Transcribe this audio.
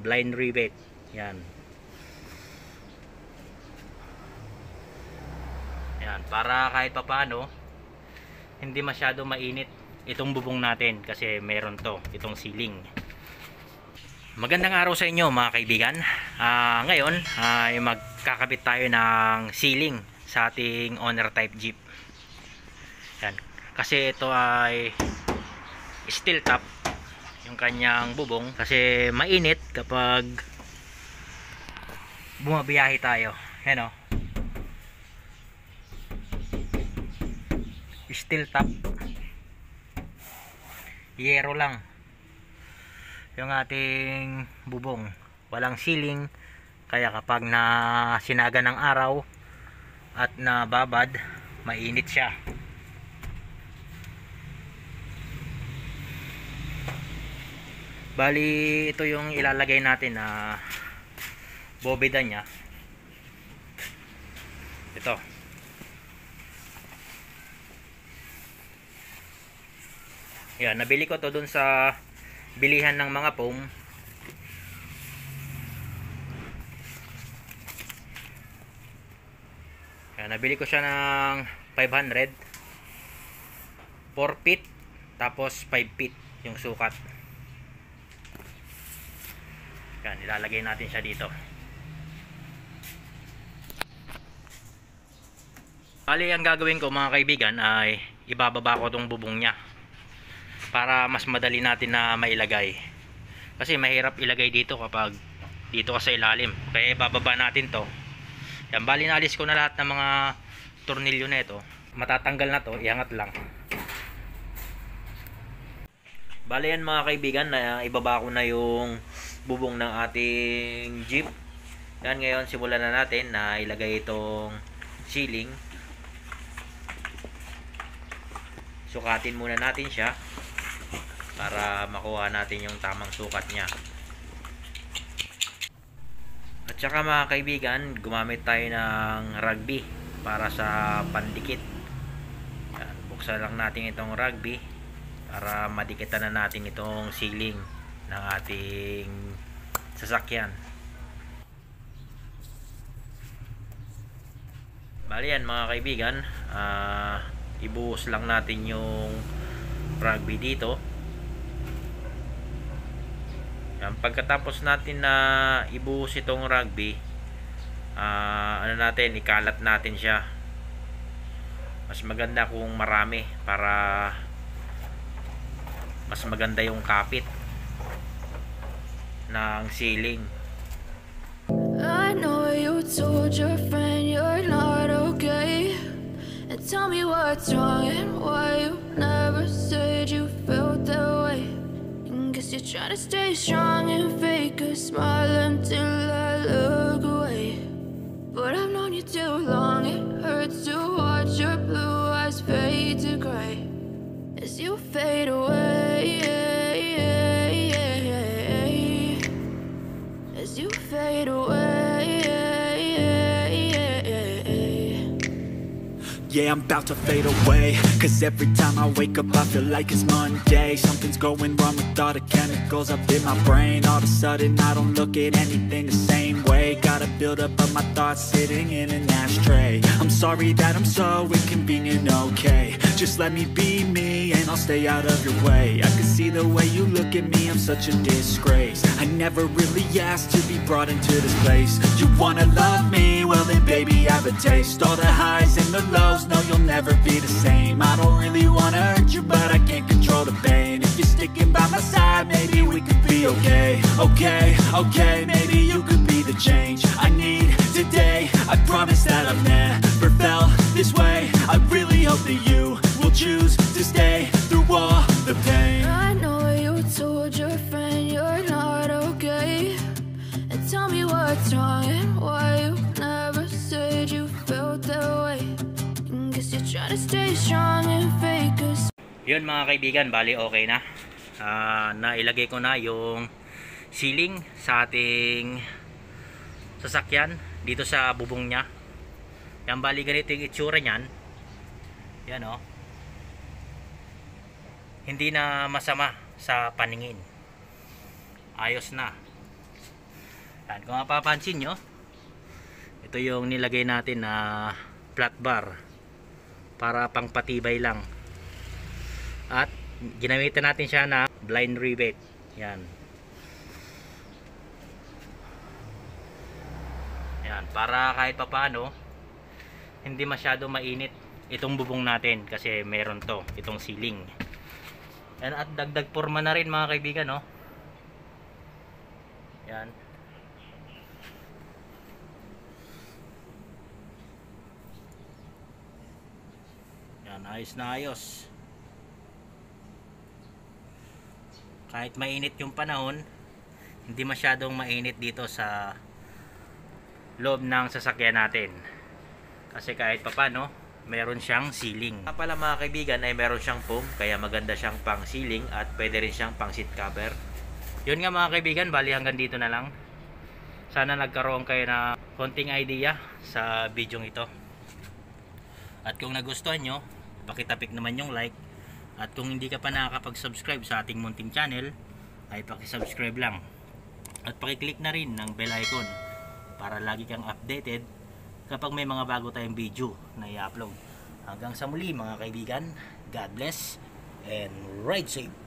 blind rivet. Yan. Yan, para kahit papaano hindi masyado mainit itong bubong natin kasi meron itong ceiling. Magandang araw sa inyo mga kaibigan. Ngayon ay magkakabit tayo ng ceiling sa ating owner type Jeep. Yan. Kasi ito ay steel top yung kanyang bubong kasi mainit kapag bumabiyahe tayo. Yan o. Steel top. Yero lang yung ating bubong, walang ceiling, kaya kapag na sinaga ng araw at nababad, mainit siya. Bali ito yung ilalagay natin na bobeda nya. Ito yan, nabili ko to dun sa bilihan ng mga foam. Yan, nabili ko siya ng 500, 4 feet tapos 5 feet yung sukat. Yan, ilalagay natin siya dito. Bali, ang gagawin ko mga kaibigan ay ibababa ko tong bubong nya para mas madali natin na mailagay, kasi mahirap ilagay dito kapag dito ka sa ilalim, kaya ibababa natin to. Yan, bali nalis ko na lahat ng mga tornilyo na ito, matatanggal na to, iangat lang. Bali yan mga kaibigan, na ibaba ko na yung bubong ng ating Jeep. Yan, ngayon simulan na natin na ilagay itong ceiling. Sukatin muna natin siya para makuha natin yung tamang sukat niya. At saka mga kaibigan, gumamit tayo ng rugby para sa pandikit. Yan, buksan lang natin itong rugby para madikitan na natin itong ceiling ng ating sasakyan. Bali yan mga kaibigan, ibuhos lang natin yung rugby dito. Yan, pagkatapos natin na ibuhos itong rugby, ano natin, ikalat natin siya. Mas maganda kung marami para mas maganda yung kapit ng ceiling. I know you told your friend you're not okay, and tell me what's wrong and why you never said you felt that way. Guess you're trying to stay strong and fake a smile until I look away. But I've known you too long, it hurts to watch your blue eyes fade to gray as you fade away, as you fade away. Yeah, I'm about to fade away, cause every time I wake up I feel like it's Monday. Something's going wrong with all the chemicals up in my brain. All of a sudden I don't look at anything the same way. Gotta build up of my thoughts sitting in an ashtray. I'm sorry that I'm so inconvenient, okay. Just let me be me and I'll stay out of your way. I can see the way you look at me, I'm such a disgrace. I never really asked to be brought into this place. You wanna love me? Well then baby I have a taste. All the highs and the lows, no you'll never be the same. I don't really wanna hurt you but I can't control the pain. If you're sticking by my side, maybe we could be okay. Okay, okay, maybe you could be the change I need today. I promise that I've never felt this way. I really hope that you will choose to stay through all the pain. I know you told your friend you're not okay, and tell me what's wrong and why you never said you felt that way. Guess you're trying to stay strong and fake us. Yun mga kaibigan, bali okay na. Nailagay ko na yung ceiling sa ating sasakyan dito sa bubong nya. Yan, bali ganito yung itsura nyan. Yan o. Hindi na masama sa paningin. Ayos na. Yan, kung mapapansin nyo, ito yung nilagay natin na flat bar para pangpatibay lang. At ginamitan natin siya na blind rivet. Yan. Yan, para kahit papaano hindi masyado mainit itong bubong natin kasi meron to, itong ceiling. Yan, at dagdag forma na rin mga kaibigan, no? Yan. Yan, ayos na ayos. Kahit mainit yung panahon, hindi masyadong mainit dito sa loob ng sasakyan natin. Kasi kahit papano, meron siyang ceiling. Pala mga kaibigan ay meron siyang foam, kaya maganda siyang pang ceiling at pwede rin siyang pang seat cover. Yun nga mga kaibigan, bali hanggang dito na lang. Sana nagkaroon kayo na konting idea sa video ito. At kung nagustuhan nyo, pakitapik naman yung like. At kung hindi ka pa nakakapag-subscribe sa ating munting channel, ay pakisubscribe lang. At pakiclick na rin ng bell icon para lagi kang updated kapag may mga bago tayong video na i-upload. Hanggang sa muli mga kaibigan, God bless and ride safe!